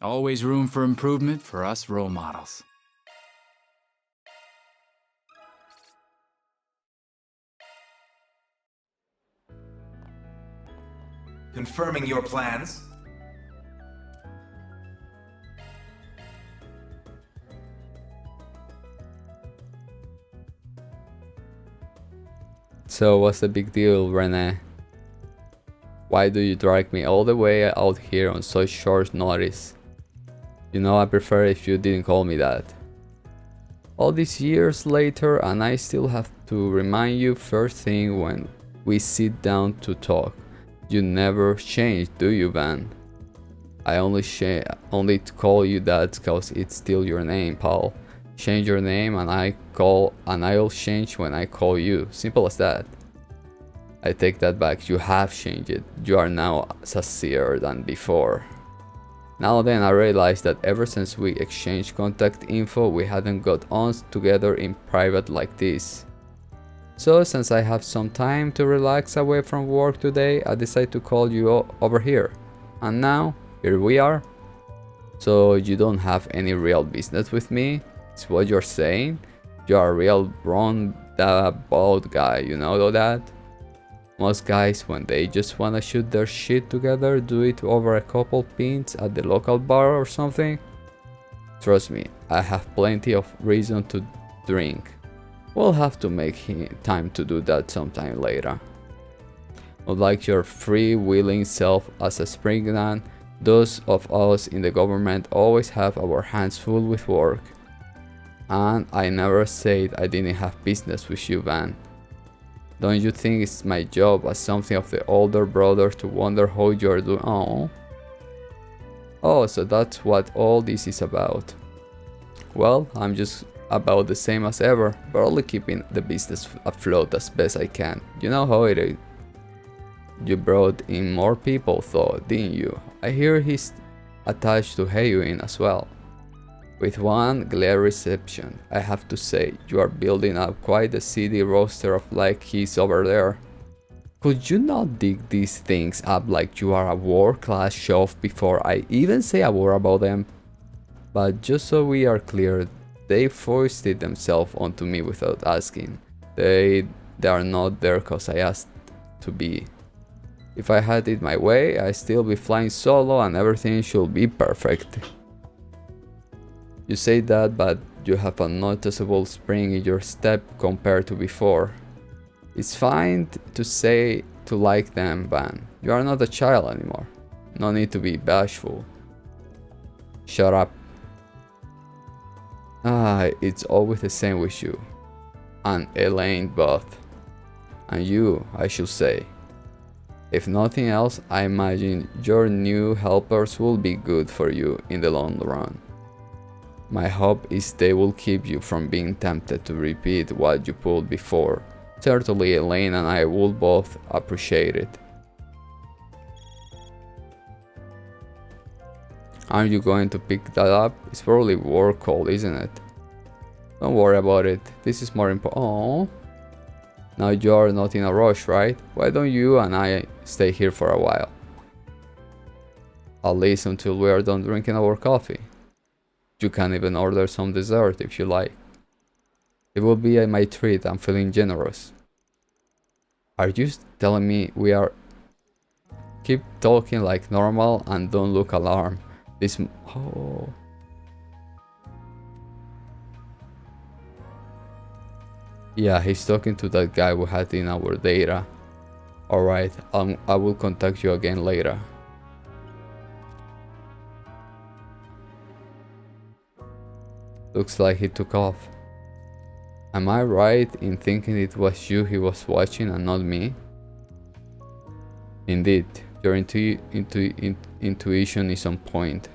Always room for improvement for us role models. Confirming your plans? So what's the big deal, Rene? Why do you drag me all the way out here on such short notice? You know I prefer if you didn't call me that. All these years later and I still have to remind you first thing when we sit down to talk. You never change, do you, Van? I only call you that cause it's still your name, pal. Change your name and I'll change when I call you. Simple as that. I take that back, you have changed it. You are now sassier than before. Now then, I realized that ever since we exchanged contact info, we hadn't got on together in private like this. So since I have some time to relax away from work today, I decided to call you over here. And now, here we are. So you don't have any real business with me? Is what you're saying? You're a real roundabout guy, you know that? Most guys, when they just wanna shoot their shit together, do it over a couple pints at the local bar or something. Trust me, I have plenty of reason to drink. We'll have to make time to do that sometime later. Unlike your free-willing self as a springman, those of us in the government always have our hands full with work. And I never said I didn't have business with you, Van. Don't you think it's my job as something of the older brother to wonder how you're doing? Oh, so that's what all this is about. Well, I'm just about the same as ever, barely keeping the business afloat as best I can. You know how it is. You brought in more people though, didn't you? I hear he's attached to Heyoin as well. With one glare reception, I have to say, you are building up quite a city roster of like keys over there. Could you not dig these things up like you are a world-class chef before I even say a word about them? But just so we are clear, they foisted themselves onto me without asking. They are not there cause I asked to be. If I had it my way, I'd still be flying solo and everything should be perfect. You say that, but you have a noticeable spring in your step compared to before. It's fine to say to like them, Van. You are not a child anymore. No need to be bashful. Shut up. It's always the same with you. And Elaine both. And you, I should say. If nothing else, I imagine your new helpers will be good for you in the long run. My hope is they will keep you from being tempted to repeat what you pulled before. Certainly Elaine and I will both appreciate it. Aren't you going to pick that up? It's probably work call, isn't it? Don't worry about it. This is more important. Oh. Now you're not in a rush, right? Why don't you and I stay here for a while? At least until we are done drinking our coffee. You can even order some dessert if you like. It will be my treat, I'm feeling generous. Are you telling me we are... Keep talking like normal and don't look alarmed. Oh... Yeah, he's talking to that guy we had in our data. Alright, I will contact you again later. Looks like he took off. Am I right in thinking it was you he was watching and not me? Indeed, your intuition is on point.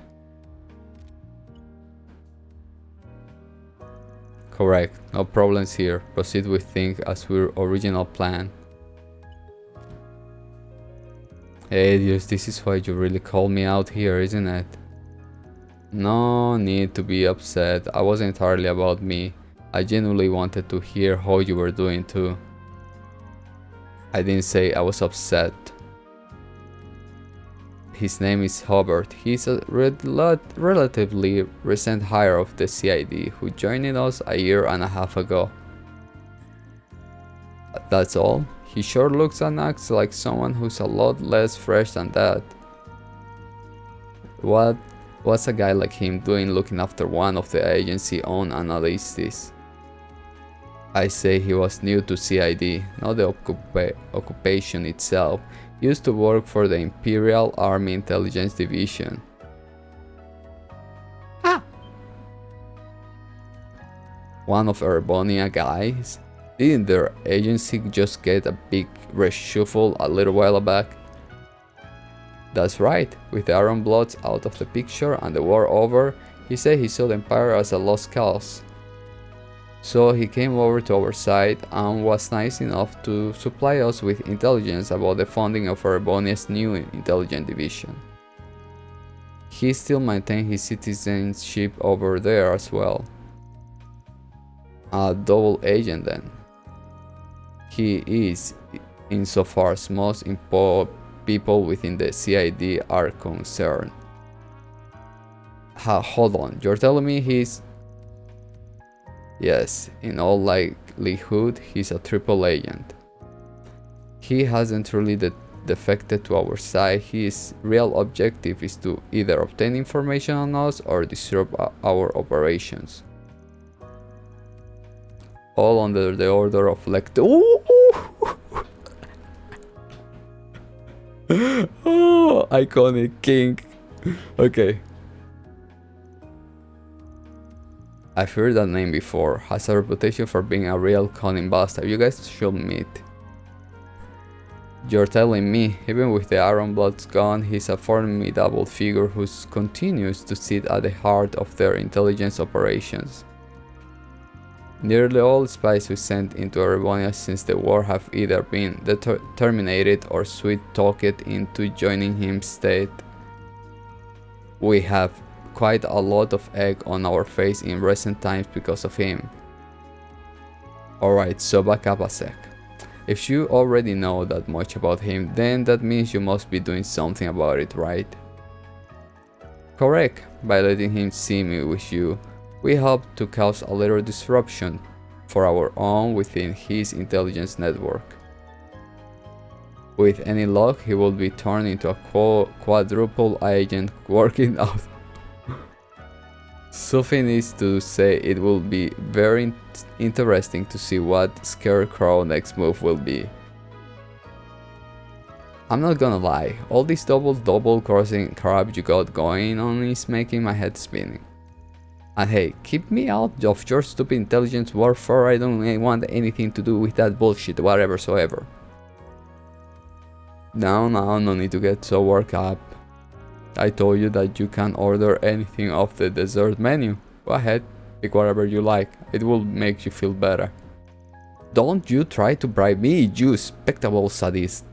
Correct, no problems here. Proceed with things as our original plan. Hey, dears, this is why you really called me out here, isn't it? No need to be upset. I wasn't entirely about me. I genuinely wanted to hear how you were doing too. I didn't say I was upset. His name is Hobart. He's a relatively recent hire of the CID who joined us a year and a half ago. That's all. He sure looks and acts like someone who's a lot less fresh than that. What's a guy like him doing looking after one of the agency-owned analysts? I say he was new to CID, not the occupation itself. He used to work for the Imperial Army Intelligence Division. Ah! One of Erebonia guys? Didn't their agency just get a big reshuffle a little while back? That's right, with the Iron Bloods out of the picture and the war over, he said he saw the Empire as a lost cause. So he came over to our side and was nice enough to supply us with intelligence about the funding of Erebonia's new intelligence division. He still maintained his citizenship over there as well. A double agent then. He is, insofar as most people within the CID are concerned. Hold on, you're telling me he's... Yes, in all likelihood, he's a triple agent. He hasn't truly defected to our side. His real objective is to either obtain information on us or disrupt our operations. All under the order of Oh, iconic king. Okay. I've heard that name before. Has a reputation for being a real cunning bastard. You guys should meet. You're telling me, even with the Iron Bloods gone, he's a formidable figure who continues to sit at the heart of their intelligence operations. Nearly all spies we sent into Erebonia since the war have either been terminated or sweet-talked into joining his state. We have quite a lot of egg on our face in recent times because of him. Alright, so back up a sec. If you already know that much about him, then that means you must be doing something about it, right? Correct. By letting him see me with you, we hope to cause a little disruption for our own within his intelligence network. With any luck, he will be turned into a quadruple agent working out. Suffice to say, it will be very interesting to see what Scarecrow's next move will be. I'm not gonna lie, all this double crossing crap you got going on is making my head spinning. And hey, keep me out of your stupid intelligence warfare. I don't want anything to do with that bullshit whatsoever. No need to get so worked up. I told you that you can order anything off the dessert menu. Go ahead, pick whatever you like. It will make you feel better. Don't you try to bribe me, you spectable sadist.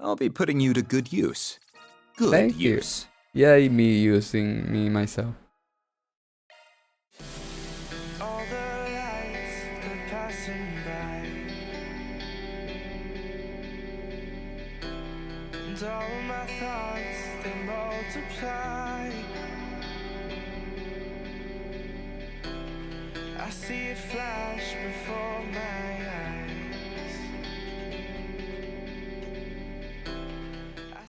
I'll be putting you to good use. Good Thank use. you. Yeah, me using me myself. All the lights, they're passing by, and all my thoughts, they multiply. I see it flash before my eyes.